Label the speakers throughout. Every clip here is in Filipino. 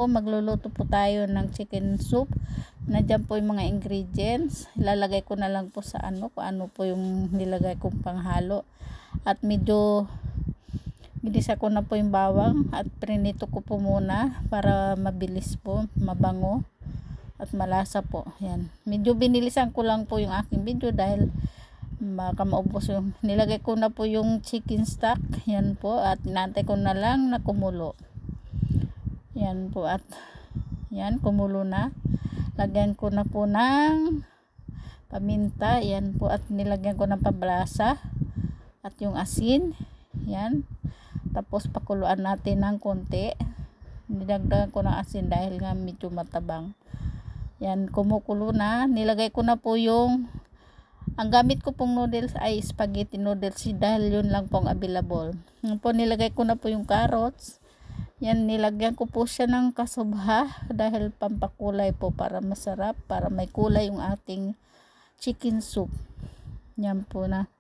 Speaker 1: po, magluluto po tayo ng chicken soup. Nandiyan po yung mga ingredients. Ilalagay ko na lang po sa kung ano po yung nilagay kong panghalo. At medyo ginisa ko na po yung bawang at prinito ko po muna para mabilis po, mabango at malasa po. Yan. Medyo binilisan ko lang po yung aking video dahil baka maubos yung nilagay ko na po yung chicken stock. Yan po, at inantay ko na lang na kumulo. Yan po, at yan, kumulo na. Lagyan ko na po ng paminta. Yan po, at nilagyan ko ng pablasa at yung asin. Yan, tapos pakuluan natin ng konti. Nilagyan ko ng asin dahil nga medyo matabang. Yan, kumukulo na. Nilagay ko na po yung ang gamit ko pong noodles ay spaghetti noodles dahil yun lang pong available. Yan po, nilagay ko na po yung carrots. Yan, nilagyan ko po siya ng kasubha dahil pampakulay po para masarap, para may kulay yung ating chicken soup. Yan po na.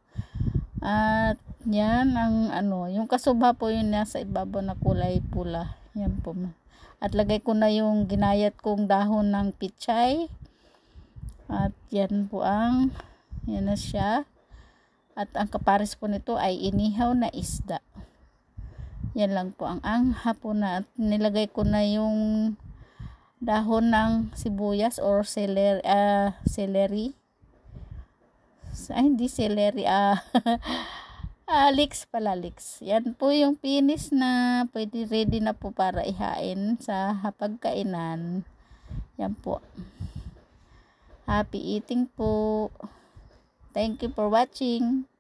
Speaker 1: At yan ang yung kasubha po yun nasa ibabaw na kulay pula. Yan po. At lagay ko na yung ginayat kong dahon ng pichay. At yan po yan na siya. At ang kapares po nito ay inihaw na isda. Yan lang po ang hapon na. At nilagay ko na yung dahon ng sibuyas or celery. Ay, hindi celery. Leeks pala, leeks. Yan po yung finish na. Pwede ready na po para ihain sa hapagkainan. Yan po. Happy eating po. Thank you for watching.